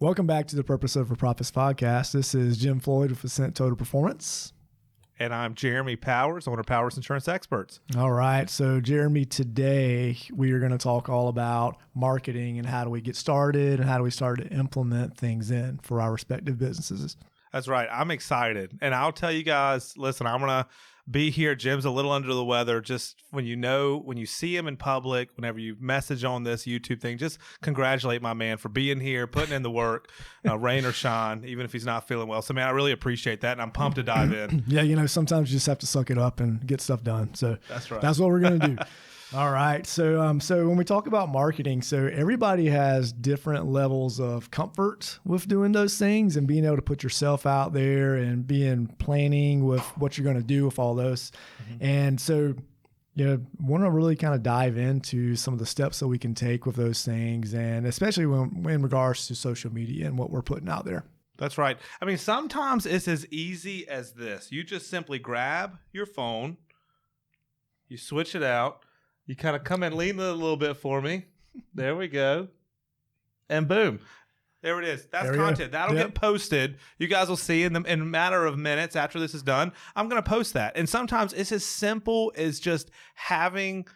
Welcome back to the Purpose Over Profits podcast. This is Jim Floyd with Ascent Total Performance. And I'm Jeremy Powers, owner of Powers Insurance Experts. All right. So, Jeremy, today we are going to talk all about marketing and how do we get started and how do we start to implement things in for our respective businesses. That's right. I'm excited. And I'll tell you guys, listen, I'm going to be here. Jim's a little under the weather. Just when you see him in public, whenever you message on this YouTube thing, just congratulate my man for being here, putting in the work, rain or shine, even if he's not feeling well. So, man, I really appreciate that. And I'm pumped to dive in. Yeah, sometimes you just have to suck it up and get stuff done. So that's right. That's what we're going to do. All right. So when we talk about marketing, so everybody has different levels of comfort with doing those things and being able to put yourself out there and planning with what you're going to do with all those. Mm-hmm. And so, want to really kind of dive into some of the steps that we can take with those things, and especially when in regards to social media and what we're putting out there. That's right. I mean, sometimes it's as easy as this. You just simply grab your phone, you switch it out. You kind of come and lean it a little bit for me. There we go. And boom. There it is. That's content. That'll get posted. You guys will see in a matter of minutes after this is done. I'm going to post that. And sometimes it's as simple as just having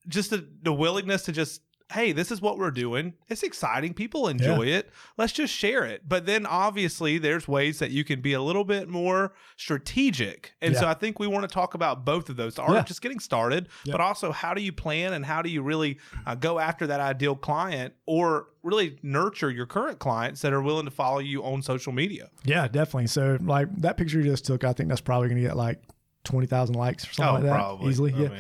just the willingness to just, hey, this is what we're doing. It's exciting. People enjoy it. Let's just share it. But then obviously there's ways that you can be a little bit more strategic. And so I think we want to talk about both of those. Just getting started, but also how do you plan and how do you really go after that ideal client or really nurture your current clients that are willing to follow you on social media? Yeah, definitely. So like that picture you just took, I think that's probably going to get like 20,000 likes or something like that. Probably. Easily. Yeah.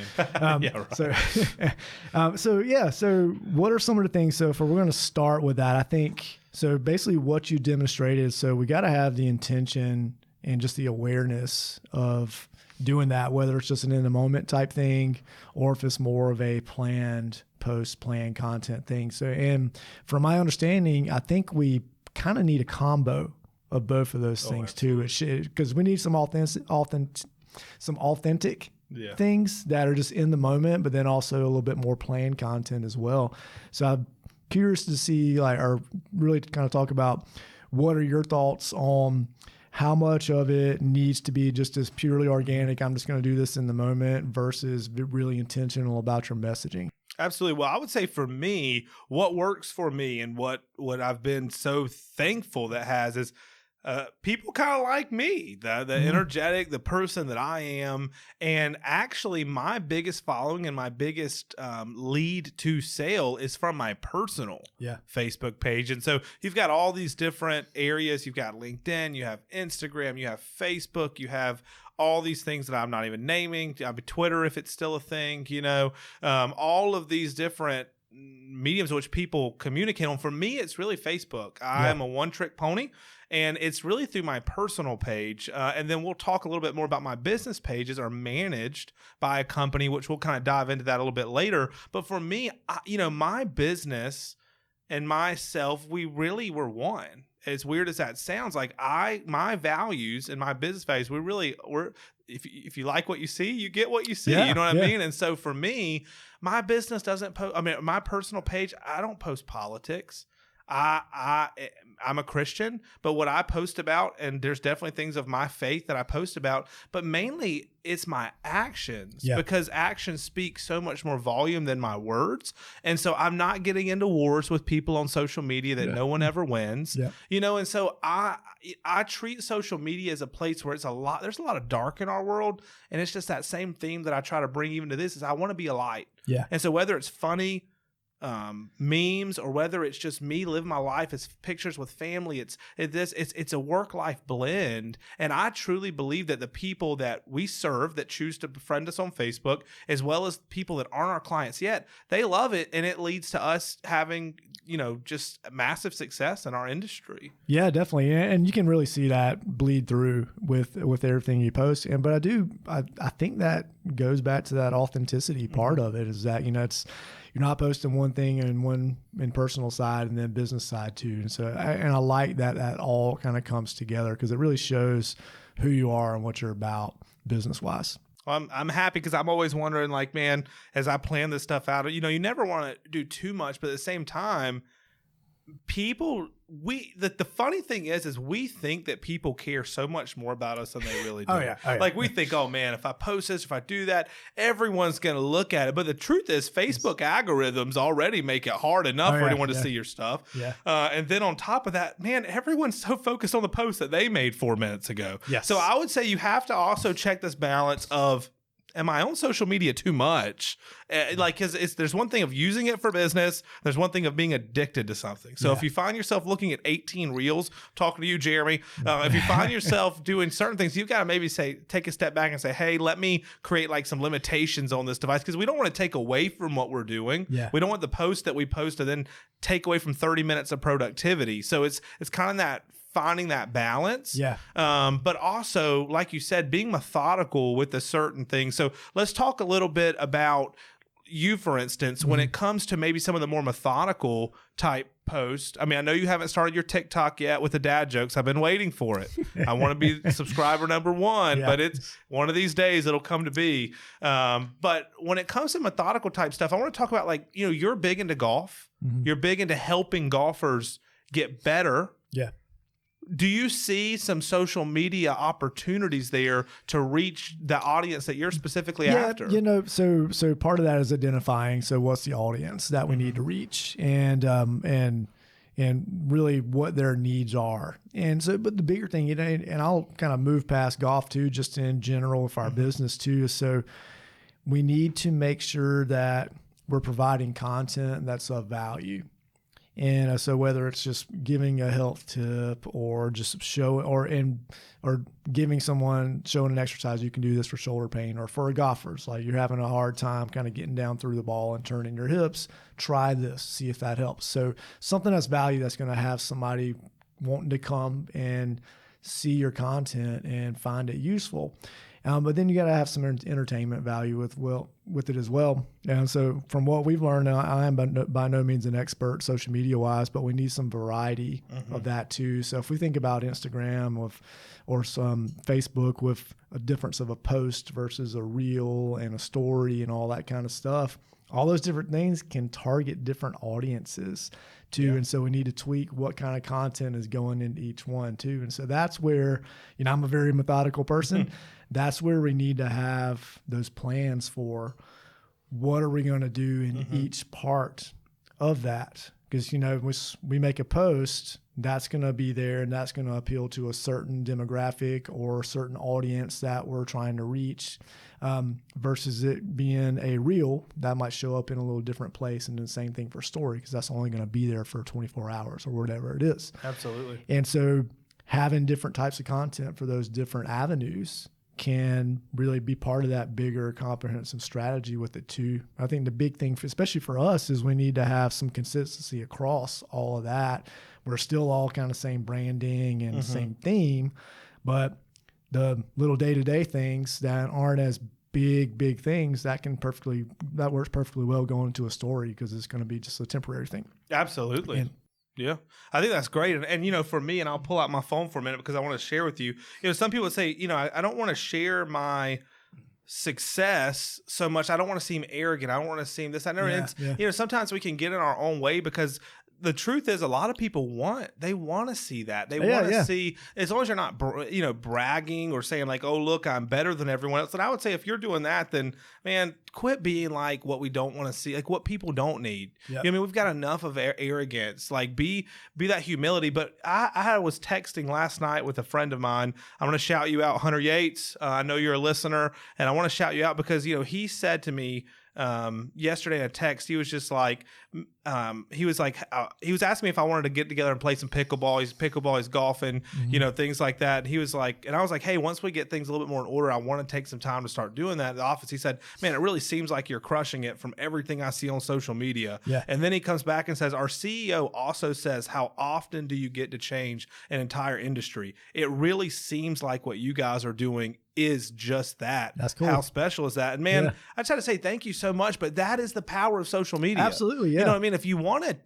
Right. So what are some of the things? So we're going to start with that. I think, so basically what you demonstrated, so we got to have the intention and just the awareness of doing that, whether it's just an in the moment type thing, or if it's more of a planned planned content thing. So, and from my understanding, I think we kind of need a combo of both of those things too. Because we need some authentic things that are just in the moment, but then also a little bit more planned content as well. So I'm curious to see, or really to kind of talk about what are your thoughts on how much of it needs to be just as purely organic, I'm just going to do this in the moment, versus really intentional about your messaging. Absolutely. Well, I would say for me, what works for me and what I've been so thankful that has is people kind of like me, the energetic, the person that I am. And actually my biggest following and my biggest lead to sale is from my personal Facebook page. And so you've got all these different areas. You've got LinkedIn, you have Instagram, you have Facebook, you have all these things that I'm not even naming. Twitter, if it's still a thing, all of these different mediums which people communicate on. For me, it's really Facebook. I am a one-trick pony, and it's really through my personal page. And then we'll talk a little bit more about my business pages are managed by a company, which we'll kind of dive into that a little bit later. But for me, my business and myself, we really were one. As weird as that sounds, like my values and my business values, we're if you like what you see, you get what you see. You know what I mean? And so for me, my business doesn't post. I mean, my personal page, I don't post politics. I'm a Christian, but what I post about, and there's definitely things of my faith that I post about, but mainly it's my actions, because actions speak so much more volume than my words. And so I'm not getting into wars with people on social media that no one ever wins, and so I treat social media as a place where there's a lot of dark in our world. And it's just that same theme that I try to bring even to this is I want to be a light. And so whether it's funny, memes, or whether it's just me living my life, it's pictures with family, it's a work-life blend. And I truly believe that the people that we serve that choose to befriend us on Facebook, as well as people that aren't our clients yet, they love it, and it leads to us having just massive success in our industry. Yeah, definitely. And you can really see that bleed through with everything you post. But I think that goes back to that authenticity part of it, is that you're not posting one thing and one in personal side and then business side too. And so, I like that all kind of comes together, because it really shows who you are and what you're about business wise. I'm happy, because I'm always wondering, like, man, as I plan this stuff out, you never want to do too much, but at the same time, people, the funny thing is we think that people care so much more about us than they really do. Oh yeah. Like we think, oh man, if I post this, if I do that, everyone's going to look at it. But the truth is Facebook algorithms already make it hard enough for anyone to see your stuff. Yeah. And then on top of that, man, everyone's so focused on the post that they made 4 minutes ago. Yes. So I would say you have to also check this balance of, am I on social media too much? Like, because there's one thing of using it for business. There's one thing of being addicted to something. So if you find yourself looking at 18 reels, talking to you, Jeremy, if you find yourself doing certain things, you've got to maybe take a step back and say, hey, let me create like some limitations on this device, because we don't want to take away from what we're doing. Yeah. We don't want the post that we post to then take away from 30 minutes of productivity. So it's kind of that finding that balance. Yeah. But also, like you said, being methodical with a certain thing. So let's talk a little bit about you, for instance, when it comes to maybe some of the more methodical type posts. I mean, I know you haven't started your TikTok yet with the dad jokes. I've been waiting for it. I want to be subscriber number 1, but it's one of these days it'll come to be. But when it comes to methodical type stuff, I want to talk about, like, you know, you're big into golf. You're big into helping golfers get better. Yeah. Do you see some social media opportunities there to reach the audience that you're specifically after? You know, so part of that is identifying. So what's the audience that we need to reach, and really what their needs are. And so, but the bigger thing, you know, and I'll kind of move past golf too, just in general with our business too. So we need to make sure that we're providing content that's of value. And so whether it's just giving a health tip or just showing or giving someone, showing an exercise, you can do this for shoulder pain, or for golfers, like you're having a hard time kind of getting down through the ball and turning your hips, try this, see if that helps. So something that's value, that's going to have somebody wanting to come and see your content and find it useful. But then you got to have some entertainment value with it as well. And so from what we've learned, I am by no means an expert social media wise, but we need some variety of that too. So if we think about Instagram or some Facebook with a difference of a post versus a reel and a story and all that kind of stuff, all those different things can target different audiences too. Yeah. And so we need to tweak what kind of content is going into each one too. And so that's where, you know, I'm a very methodical person. That's where we need to have those plans for what are we going to do in each part of that. Because, you know, we make a post, that's going to be there and that's going to appeal to a certain demographic or a certain audience that we're trying to reach, versus it being a reel that might show up in a little different place. And the same thing for story, because that's only going to be there for 24 hours or whatever it is. Absolutely. And so having different types of content for those different avenues can really be part of that bigger comprehensive strategy with it too. I think the big thing, especially for us, is we need to have some consistency across all of that. We're still all kind of same branding and same theme, but the little day-to-day things that aren't as big things, that works perfectly well going into a story, because it's going to be just a temporary thing. Absolutely. Yeah, I think that's great. And, you know, for me, and I'll pull out my phone for a minute because I want to share with you, you know, some people say, you know, I don't want to share my success so much. I don't want to seem arrogant. I don't want to seem this. You know, sometimes we can get in our own way, because the truth is, a lot of people want to see that. They want to see, as long as you're not, bragging or saying like, oh, look, I'm better than everyone else. And I would say, if you're doing that, then, man, quit being like what we don't want to see, like what people don't need. Yep. You know, I mean, we've got enough of arrogance, like be that humility. But I was texting last night with a friend of mine. I'm going to shout you out, Hunter Yates. I know you're a listener, and I want to shout you out because, you know, he said to me, yesterday in a text, he was just like, he was asking me if I wanted to get together and play some pickleball. He's golfing, you know, things like that. And he was like, and I was like, hey, once we get things a little bit more in order, I want to take some time to start doing that at the office. He said, man, it really seems like you're crushing it from everything I see on social media. Yeah. And then he comes back and says, our CEO also says, how often do you get to change an entire industry? It really seems like what you guys are doing is just that. That's cool. How special is that? And man, I just had to say thank you so much, but that is the power of social media. Absolutely. Yeah. You know what I mean? If you want to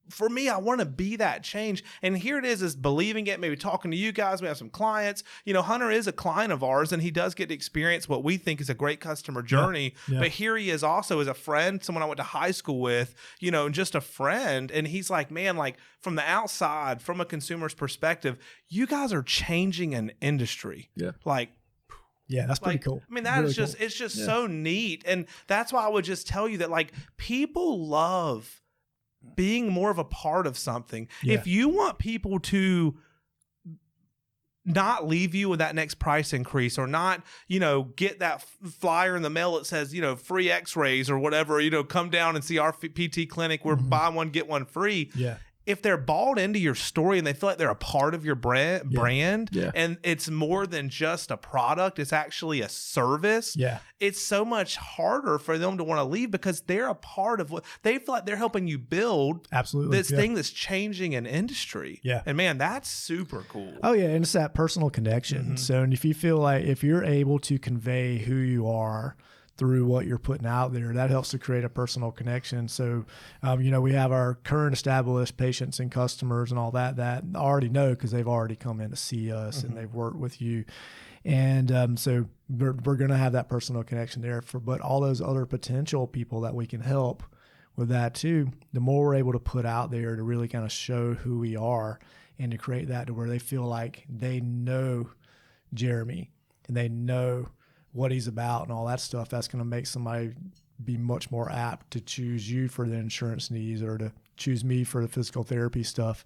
for me, I want to be that change. And here it is believing it, maybe talking to you guys. We have some clients. Hunter is a client of ours, and he does get to experience what we think is a great customer journey. Yeah. But here he is also as a friend, someone I went to high school with, and just a friend. And he's like, man, like from the outside, from a consumer's perspective, you guys are changing an industry. Yeah. Like, yeah, that's pretty cool. I mean, that really is just, cool. It's just so neat. And that's why I would just tell you that like people love being more of a part of something. Yeah. If you want people to not leave you with that next price increase or not, get that flyer in the mail that says, free x-rays or whatever, come down and see our PT clinic where buy one, get one free. Yeah. If they're bought into your story and they feel like they're a part of your brand and it's more than just a product, it's actually a service. Yeah. It's so much harder for them to want to leave because they're a part of what they feel like they're helping you build. Absolutely. This thing that's changing an industry. Yeah. And man, that's super cool. Oh yeah. And it's that personal connection. So, and if you feel like if you're able to convey who you are through what you're putting out there, that helps to create a personal connection. So, we have our current established patients and customers and all that already know because they've already come in to see us and they've worked with you. And so we're going to have that personal connection there but all those other potential people that we can help with that too, the more we're able to put out there to really kind of show who we are and to create that to where they feel like they know Jeremy and they know what he's about and all that stuff, that's going to make somebody be much more apt to choose you for the insurance needs or to choose me for the physical therapy stuff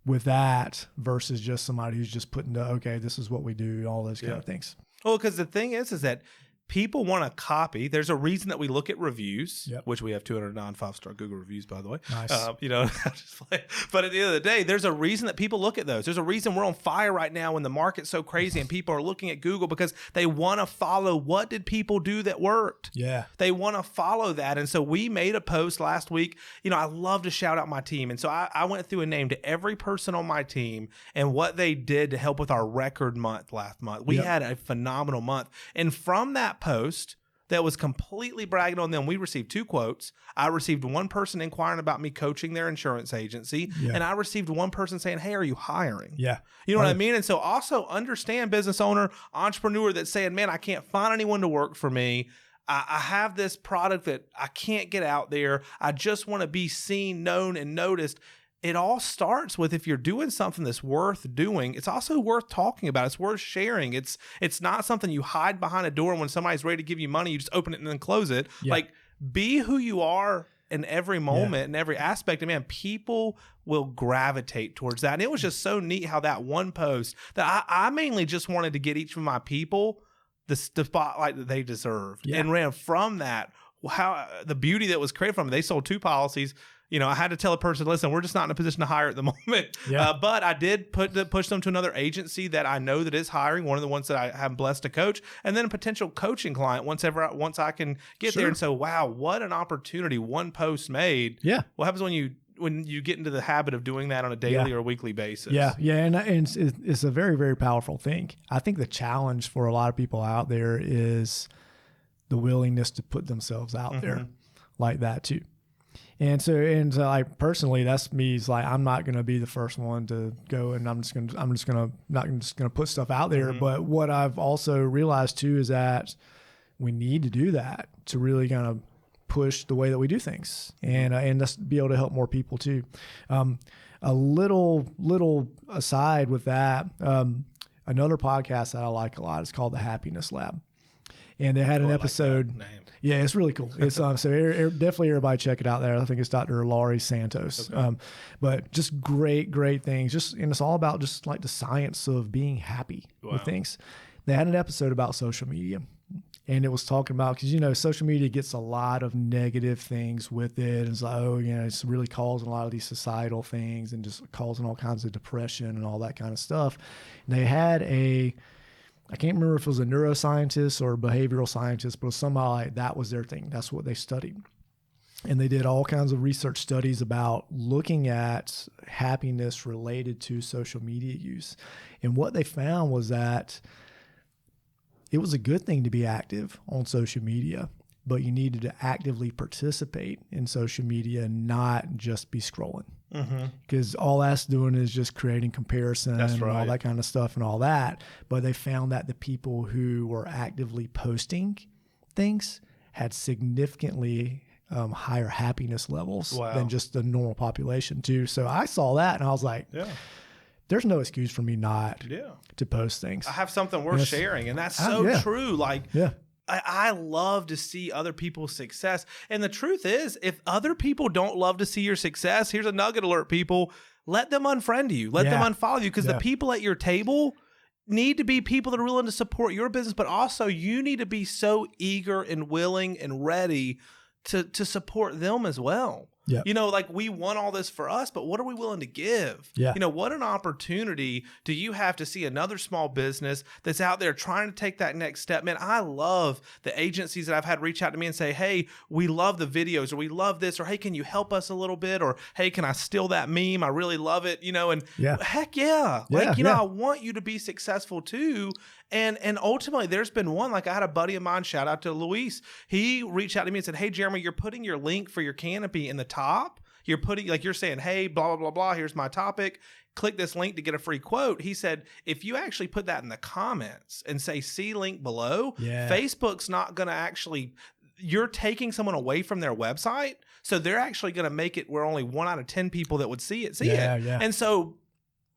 with that versus just somebody who's just putting okay, this is what we do, all those kind of things. Well, because the thing is that people want to copy. There's a reason that we look at reviews, which we have 209 5-star Google reviews, by the way. Nice. But at the end of the day, there's a reason that people look at those. There's a reason we're on fire right now when the market's so crazy and people are looking at Google because they want to follow what did people do that worked. Yeah. They want to follow that. And so we made a post last week. I love to shout out my team. And so I went through and named every person on my team and what they did to help with our record month last month. We had a phenomenal month. And from that post that was completely bragging on them, we received 2 quotes. I received one person inquiring about me coaching their insurance agency, and I received one person saying, hey, are you hiring? Yeah. You know what I mean? And so also understand, business owner, entrepreneur, that's saying, man, I can't find anyone to work for me. I have this product that I can't get out there. I just want to be seen, known, and noticed. It all starts with, if you're doing something that's worth doing, it's also worth talking about. It's worth sharing. It's not something you hide behind a door and when somebody's ready to give you money, you just open it and then close it. Yeah. Like, be who you are in every moment and every aspect. And man, people will gravitate towards that. And it was just so neat how that one post that I mainly just wanted to get each of my people the spotlight that they deserved. Yeah. And ran from that, how the beauty that was created from it. They sold 2 policies. I had to tell a person, listen, we're just not in a position to hire at the moment. Yeah. But I did push them to another agency that I know that is hiring, one of the ones that I am blessed to coach, and then a potential coaching client once I can get there. And so, wow, what an opportunity one post made. Yeah. What happens when you get into the habit of doing that on a daily or weekly basis? Yeah. And it's a very, very powerful thing. I think the challenge for a lot of people out there is the willingness to put themselves out there like that too. And so like personally, that's me. It's like, I'm not going to be the first one to go and I'm just going to put stuff out there. But what I've also realized too, is that we need to do that to really kind of push the way that we do things and just be able to help more people too. A little aside with that, another podcast that I like a lot is called The Happiness Lab. And they had an episode. Yeah, it's really cool. It's so definitely everybody check it out there. I think it's Dr. Laurie Santos. Okay. But just great things. And it's all about just like the science of being happy with things. They had an episode about social media, and it was talking about, because social media gets a lot of negative things with it. It's like, it's really causing a lot of these societal things and just causing all kinds of depression and all that kind of stuff. And they had I can't remember if it was a neuroscientist or a behavioral scientist, but somehow like that was their thing. That's what they studied. And they did all kinds of research studies about looking at happiness related to social media use. And what they found was that it was a good thing to be active on social media but you needed to actively participate in social media and not just be scrolling. Because all that's doing is just creating comparison and all that kind of stuff and all that. But they found that the people who were actively posting things had significantly higher happiness levels than just the normal population too. So I saw that and I was like, there's no excuse for me not to post things. I have something worth sharing. And that's so true. Like, I love to see other people's success. And the truth is, if other people don't love to see your success, here's a nugget alert, people. Let them unfriend you. Let them unfollow you, because the people at your table need to be people that are willing to support your business, but also you need to be so eager and willing and ready to support them as well. You know, like, we want all this for us, but what are we willing to give? You know, what an opportunity do you have to see another small business that's out there trying to take that next step? Man, I love the agencies that I've had reach out to me and say, hey, we love the videos, or we love this, or hey, can you help us a little bit? Or hey, can I steal that meme? I really love it. You know, and heck like, you know, I want you to be successful too. And ultimately, there's been one, like, I had a buddy of mine, shout out to Luis. He reached out to me and said, hey, Jeremy, you're putting your link for your canopy in the top. You're putting, like, you're saying, hey, blah, blah, blah, blah, here's my topic. Click this link to get a free quote. He said, if you actually put that in the comments and say, see link below, Facebook's not going to actually, you're taking someone away from their website. So they're actually going to make it where only 1 out of 10 people that would see it. And so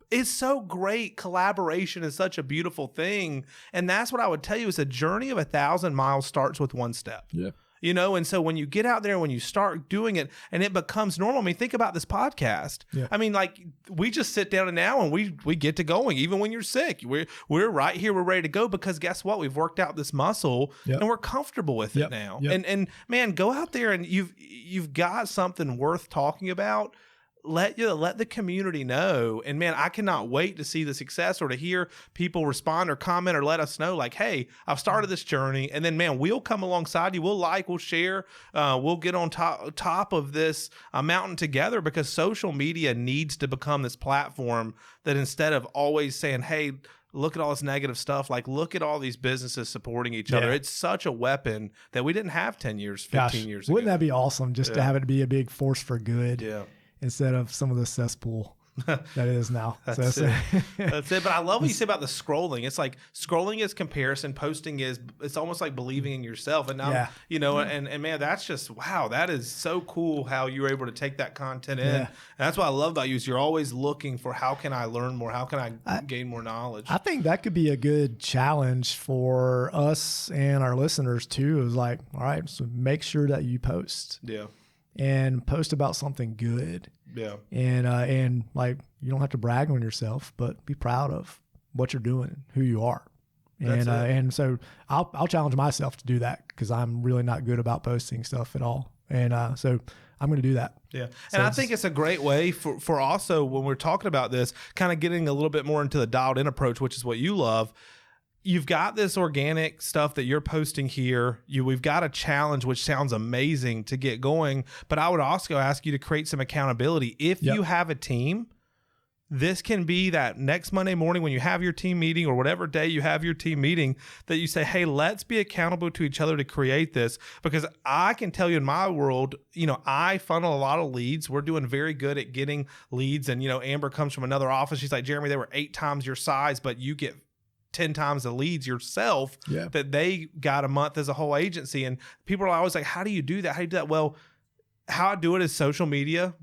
it's so great. Collaboration is such a beautiful thing. And that's what I would tell you, is a journey of 1,000 miles starts with one step. You know, and so when you get out there, when you start doing it and it becomes normal, I mean, think about this podcast. I mean, like, we just sit down and now and we get to going, even when you're sick. We're right here. We're ready to go, because guess what? We've worked out this muscle and we're comfortable with it now. And man, go out there and you've got something worth talking about. Let the community know. And man, I cannot wait to see the success, or to hear people respond or comment or let us know, like, hey, I've started this journey. And then, man, we'll come alongside you. We'll we'll share, we'll get on top of this mountain together, because social media needs to become this platform that, instead of always saying, hey, look at all this negative stuff, like, look at all these businesses supporting each other. It's such a weapon that we didn't have 10 years, 15 years ago. Wouldn't that be awesome, just to have it be a big force for good? Instead of some of the cesspool that it is now. That's it. But I love what you say about the scrolling. It's like, scrolling is comparison. Posting is, it's almost like believing in yourself. And now, you know, and man, that's just, wow, that is so cool how you're able to take that content in. And that's what I love about you, is you're always looking for, how can I learn more? How can I gain more knowledge? I think that could be a good challenge for us and our listeners too, is like, all right, so make sure that you post. And post about something good. And like, you don't have to brag on yourself, but be proud of what you're doing, who you are. And so I'll challenge myself to do that, because I'm really not good about posting stuff at all. And so I'm going to do that. So, and I think it's a great way for also, when we're talking about this, kind of getting a little bit more into the dialed in approach, which is what you love. You've got this organic stuff that you're posting here. We've got a challenge, which sounds amazing to get going. But I would also ask you to create some accountability. If you have a team, this can be that next Monday morning when you have your team meeting, or whatever day you have your team meeting, that you say, hey, let's be accountable to each other to create this. Because I can tell you, in my world, you know, I funnel a lot of leads. We're doing very good at getting leads. And, you know, Amber comes from another office. She's like, Jeremy, they were 8 times your size, but you get 10 times the leads yourself that they got a month as a whole agency. And people are always like, how do you do that? How do you do that? Well, how I do it is social media,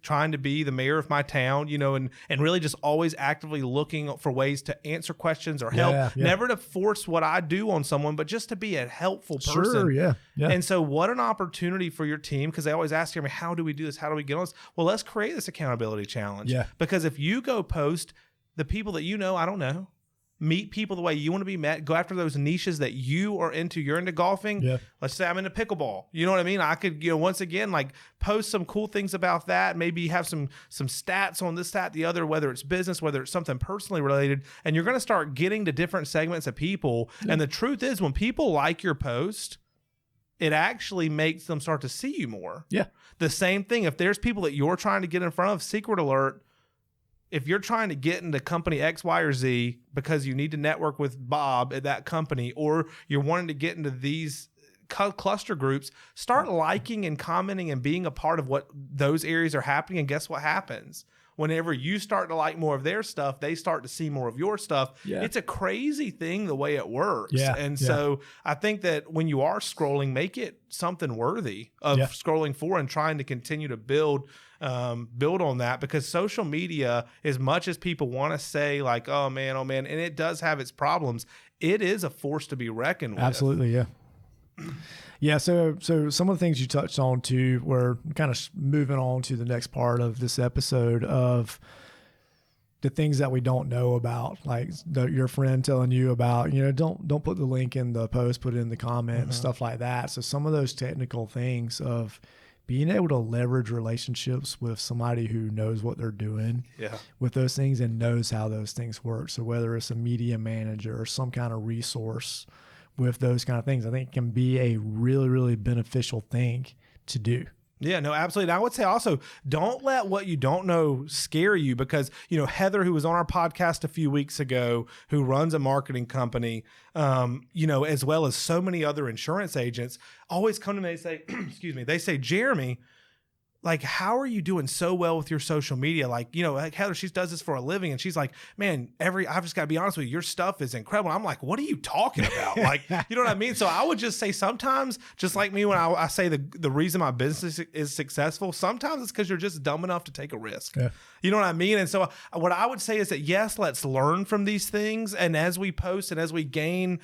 trying to be the mayor of my town, you know, and really just always actively looking for ways to answer questions or help. Never to force what I do on someone, but just to be a helpful person. And so what an opportunity for your team, because they always ask me, how do we do this? How do we get on this? Well, let's create this accountability challenge. Because if you go post the people that you know, I don't know, meet people the way you want to be met, go after those niches that you are into. You're into golfing. Let's say I'm into pickleball. You know what I mean? I could, you know, once again, like, post some cool things about that. Maybe have some stats on this, that, the other, whether it's business, whether it's something personally related. And you're going to start getting to different segments of people. And the truth is, when people like your post, it actually makes them start to see you more. The same thing. If there's people that you're trying to get in front of, secret alert, if you're trying to get into company X, Y, or Z because you need to network with Bob at that company, or you're wanting to get into these cluster groups, start liking and commenting and being a part of what those areas are happening. And guess what happens? Whenever you start to like more of their stuff, they start to see more of your stuff. Yeah. It's a crazy thing the way it works. Yeah. And so I think that when you are scrolling, make it something worthy of scrolling for and trying to continue to build on that, because social media, as much as people want to say like, oh man, and it does have its problems, it is a force to be reckoned with. Absolutely. Yeah. Yeah, so some of the things you touched on too, we're kind of moving on to the next part of this episode of the things that we don't know about, like your friend telling you about, don't put the link in the post, put it in the comment and stuff like that. So some of those technical things of being able to leverage relationships with somebody who knows what they're doing with those things and knows how those things work. So whether it's a media manager or some kind of resource with those kind of things, I think can be a really, really beneficial thing to do. Yeah, no, absolutely. And I would say also, don't let what you don't know scare you, because, Heather, who was on our podcast a few weeks ago, who runs a marketing company, as well as so many other insurance agents, always come to me and say, excuse me, they say, Jeremy, like, how are you doing so well with your social media? Like, like Heather, she does this for a living. And she's like, man, I've just got to be honest with you, your stuff is incredible. I'm like, what are you talking about? Like, you know what I mean? So I would just say sometimes, just like me, when I say the reason my business is successful, sometimes it's because you're just dumb enough to take a risk. Yeah. You know what I mean? And so what I would say is that, yes, let's learn from these things. And as we post and as we gain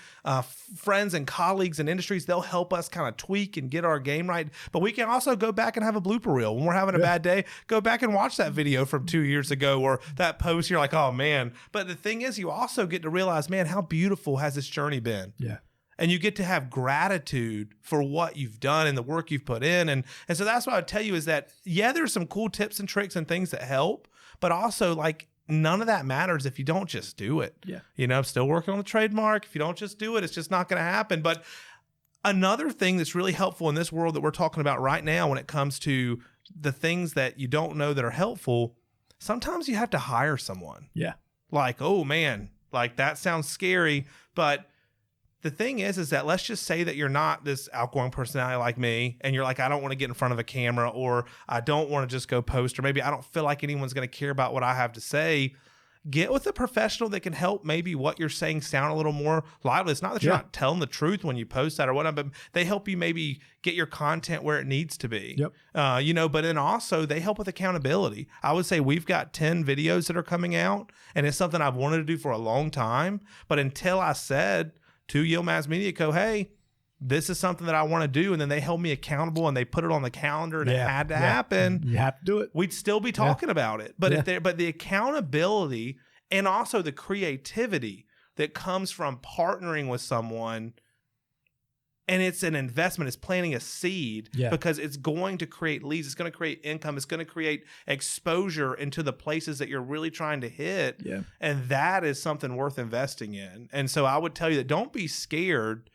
friends and colleagues and industries, they'll help us kind of tweak and get our game right. But we can also go back and have a blooper reel. When we're having a bad day, go back and watch that video from 2 years ago or that post. You're like, oh man. But the thing is, you also get to realize, man, how beautiful has this journey been? Yeah. And you get to have gratitude for what you've done and the work you've put in. And so that's what I would tell you is that, there's some cool tips and tricks and things that help, but also like none of that matters if you don't just do it. Yeah. I'm still working on the trademark. If you don't just do it, it's just not going to happen. But another thing that's really helpful in this world that we're talking about right now, when it comes to the things that you don't know that are helpful, sometimes you have to hire someone. Yeah. Like, oh man, like that sounds scary. But the thing is that let's just say that you're not this outgoing personality like me, and you're like, I don't want to get in front of a camera, or I don't want to just go post, or maybe I don't feel like anyone's going to care about what I have to say. Get with a professional that can help maybe what you're saying sound a little more lively. It's not that you're not telling the truth when you post that or whatever, but they help you maybe get your content where it needs to be. Yep. But then also they help with accountability. I would say we've got 10 videos that are coming out, and it's something I've wanted to do for a long time. But until I said to Yilmaz Media Co., hey, this is something that I want to do, and then they held me accountable and they put it on the calendar and it had to happen. You have to do it. We'd still be talking about it. But but the accountability and also the creativity that comes from partnering with someone, and it's an investment, it's planting a seed, because it's going to create leads, it's going to create income, it's going to create exposure into the places that you're really trying to hit. Yeah. And that is something worth investing in. And so I would tell you that don't be scared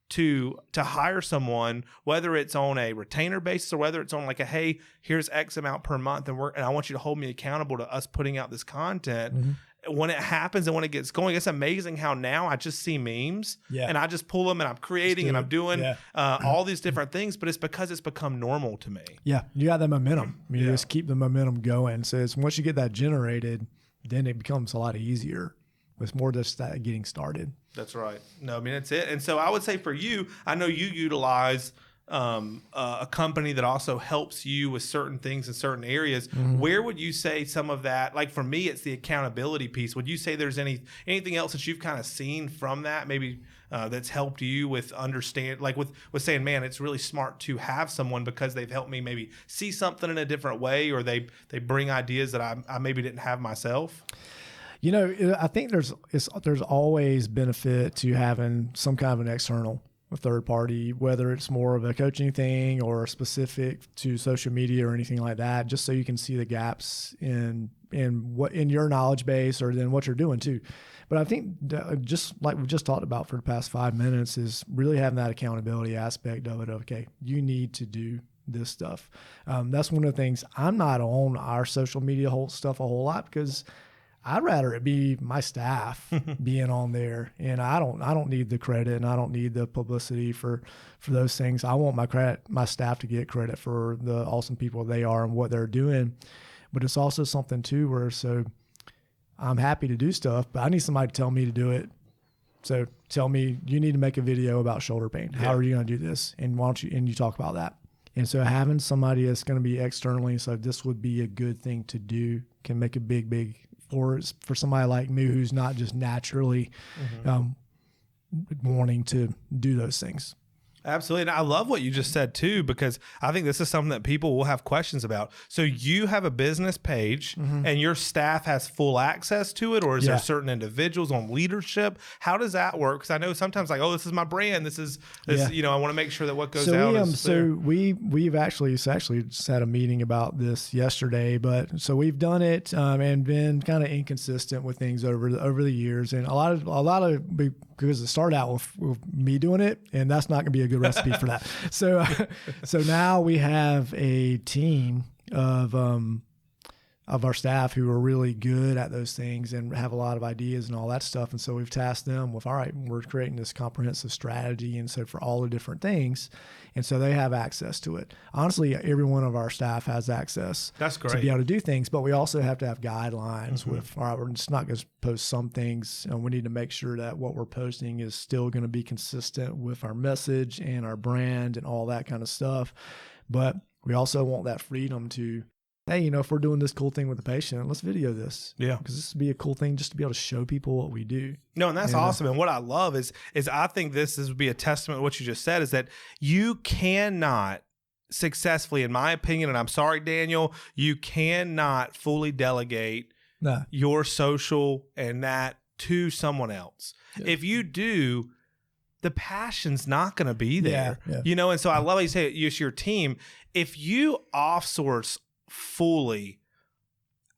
to hire someone, whether it's on a retainer basis or whether it's on like a, hey, here's X amount per month, and I want you to hold me accountable to us putting out this content. Mm-hmm. When it happens and when it gets going, it's amazing how now I just see memes and I just pull them and I'm creating and I'm doing all these different things, but it's because it's become normal to me. Yeah. You got the momentum. I mean, you just keep the momentum going. So once you get that generated, then it becomes a lot easier. It's more just that getting started. That's right. No, I mean, that's it. And so I would say for you, I know you utilize a company that also helps you with certain things in certain areas. Mm-hmm. Where would you say some of that, like for me, it's the accountability piece. Would you say there's anything else that you've kind of seen from that, maybe that's helped you with understand, like with saying, man, it's really smart to have someone because they've helped me maybe see something in a different way, or they bring ideas that I maybe didn't have myself? I think there's always benefit to having some kind of an external, a third party, whether it's more of a coaching thing or specific to social media or anything like that, just so you can see the gaps in your knowledge base or then what you're doing too. But I think just like we just talked about for the past 5 minutes is really having that accountability aspect of it. Okay, you need to do this stuff. That's one of the things. I'm not on our social media stuff a whole lot because I'd rather it be my staff being on there, and I don't need the credit, and I don't need the publicity for those things. I want my staff to get credit for the awesome people they are and what they're doing. But it's also something too where I'm happy to do stuff, but I need somebody to tell me to do it. So tell me, you need to make a video about shoulder pain. How are you going to do this? And why don't you talk about that? And so having somebody that's going to be externally, so this would be a good thing to do, can make a big for somebody like me who's not just naturally wanting to do those things. Absolutely. And I love what you just said too, because I think this is something that people will have questions about. So you have a business page and your staff has full access to it, or is there certain individuals on leadership? How does that work? Because I know sometimes like, oh, this is my brand. This you know, I want to make sure that what goes out is clear. So we've actually just had a meeting about this yesterday, but so we've done it and been kind of inconsistent with things over the years. And a lot of because it started out with me doing it, and that's not going to be a good recipe for that. So now we have a team of our staff who are really good at those things and have a lot of ideas and all that stuff. And so we've tasked them with, all right, we're creating this comprehensive strategy. And so for all the different things, and so they have access to it. Honestly, every one of our staff has access. That's great. To be able to do things, but we also have to have guidelines with, all right, we're just not going to post some things, and we need to make sure that what we're posting is still going to be consistent with our message and our brand and all that kind of stuff. But we also want that freedom to, hey, you know, if we're doing this cool thing with the patient, let's video this. Yeah. Because this would be a cool thing just to be able to show people what we do. No, and that's awesome. And what I love is I think this would be a testament to what you just said, is that you cannot successfully, in my opinion, and I'm sorry, Daniel, you cannot fully delegate your social and that to someone else. Yeah. If you do, the passion's not going to be there. Yeah. You know, and so I love how you say it's your team. If you offsource fully,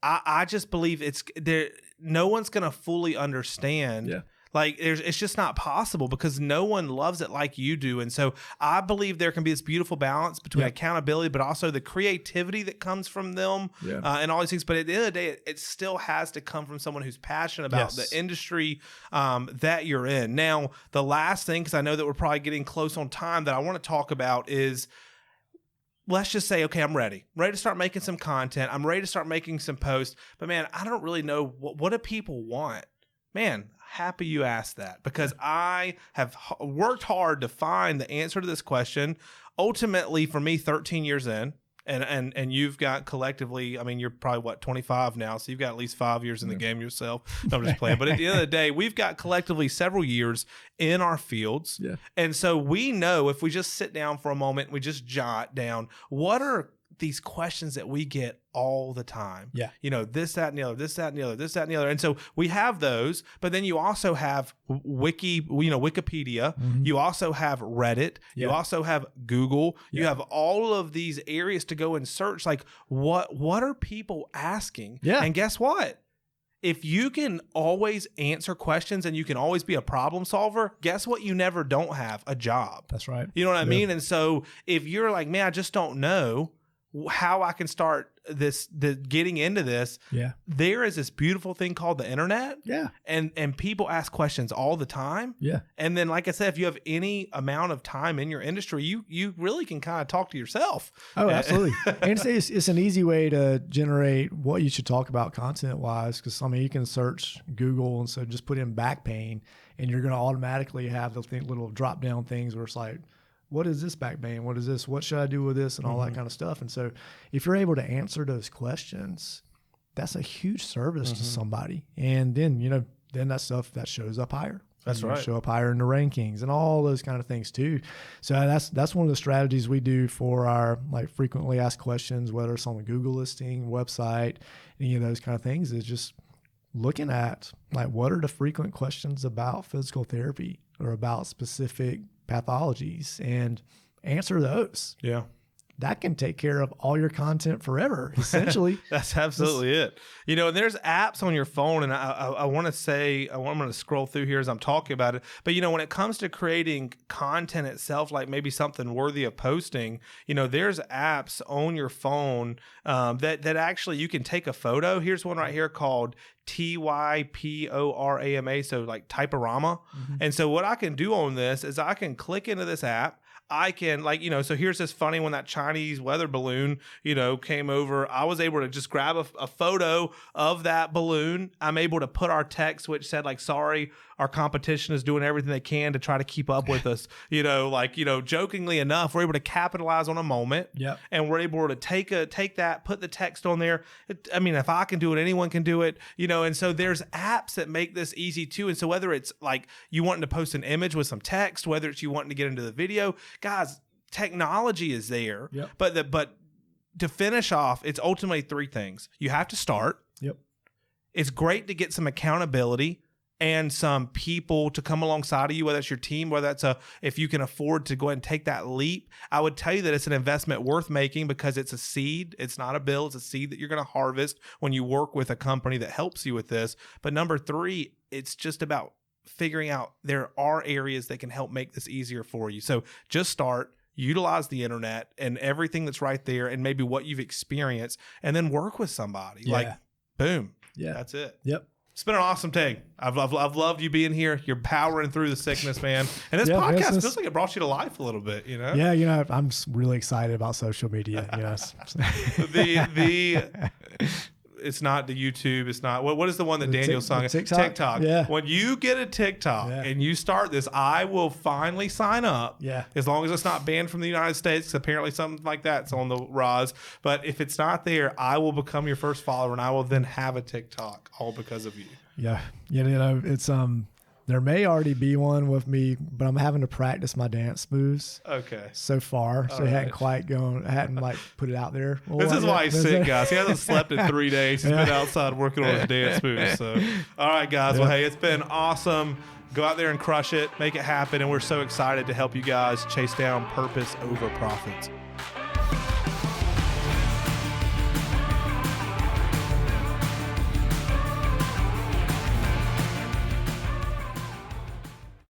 I just believe it's there. No one's going to fully understand. Yeah. Like it's just not possible because no one loves it like you do. And so I believe there can be this beautiful balance between accountability, but also the creativity that comes from them and all these things. But at the end of the day, it still has to come from someone who's passionate about the industry that you're in. Now, the last thing, because I know that we're probably getting close on time, that I want to talk about is, let's just say, okay, I'm ready to start making some content. I'm ready to start making some posts. But man, I don't really know what do people want. Man, happy you asked that, because I have worked hard to find the answer to this question. Ultimately, for me, 13 years in, and you've got collectively, I mean, you're probably, what, 25 now, so you've got at least 5 years in the game yourself. No, I'm just playing. But at the end of the day, we've got collectively several years in our fields. Yeah. And so we know, if we just sit down for a moment, we just jot down, what are these questions that we get all the time? Yeah. You know, this, that, and the other, this, that, and the other, this, that, and the other. And so we have those, but then you also have Wikipedia. You also have Reddit. You also have Google. You have all of these areas to go and search. Like, what are people asking? Yeah. And guess what? If you can always answer questions and you can always be a problem solver, guess what? You never don't have a job. That's right. You know what I mean? And so if you're like, man, I just don't know how I can start getting into this. Yeah. There is this beautiful thing called the internet. Yeah. And people ask questions all the time. Yeah. And then, like I said, if you have any amount of time in your industry, you really can kind of talk to yourself. Oh, absolutely. And it's an easy way to generate what you should talk about content wise. Because I mean, you can search Google, and so just put in back pain, and you're going to automatically have the little drop down things where it's like, what is this back pain? What is this? What should I do with this? And all that kind of stuff. And so if you're able to answer those questions, that's a huge service to somebody. And then, you know, then that stuff that shows up higher. That's right. Show up higher in the rankings and all those kind of things too. So that's one of the strategies we do for our like frequently asked questions, whether it's on the Google listing, website, any of those kind of things, is just looking at like, what are the frequent questions about physical therapy or about specific pathologies, and answer those. Yeah. that can take care of all your content forever, essentially. That's absolutely it. You know, and there's apps on your phone, and I want to say, I'm going to scroll through here as I'm talking about it. But, you know, when it comes to creating content itself, like maybe something worthy of posting, you know, there's apps on your phone that actually you can take a photo. Here's one right here called Typorama, so like Typorama. And so what I can do on this is I can click into this app. I can, like, you know, so here's this funny when that Chinese weather balloon, you know, came over. I was able to just grab a photo of that balloon. I'm able to put our text, which said, like, sorry, our competition is doing everything they can to try to keep up with us. You know, like, you know, jokingly enough, we're able to capitalize on a moment. Yep. And we're able to take that, put the text on there. I mean, if I can do it, anyone can do it, you know. And so there's apps that make this easy too. And so whether it's like you wanting to post an image with some text, whether it's you wanting to get into the video, guys, technology is there. Yep. But to finish off, it's ultimately three things. You have to start. Yep. It's great to get some accountability and some people to come alongside of you, whether it's your team, whether that's if you can afford to go ahead and take that leap. I would tell you that it's an investment worth making because it's a seed. It's not a bill. It's a seed that you're going to harvest when you work with a company that helps you with this. But number three, it's just about figuring out there are areas that can help make this easier for you. So just start. Utilize the internet and everything that's right there and maybe what you've experienced, and then work with somebody. Yeah. Like, boom. Yeah. That's it. Yep. It's been an awesome day. I've loved you being here. You're powering through the sickness, man. And this podcast feels like it brought you to life a little bit, you know? Yeah, you know, I'm really excited about social media. You know, it's not the YouTube. It's not what is the one that Daniel sung? TikTok. Yeah. When you get a TikTok and you start this, I will finally sign up. Yeah. As long as it's not banned from the United States, 'cause apparently something like that's on the rise. But if it's not there, I will become your first follower, and I will then have a TikTok all because of you. Yeah. You know, it's there may already be one with me, but I'm having to practice my dance moves. Okay. So far, so I hadn't like put it out there. This is why he's sick, guys. He hasn't slept in 3 days. He's been outside working on his dance moves. So, all right, guys. Well, hey, it's been awesome. Go out there and crush it, make it happen, and we're so excited to help you guys chase down purpose over profits.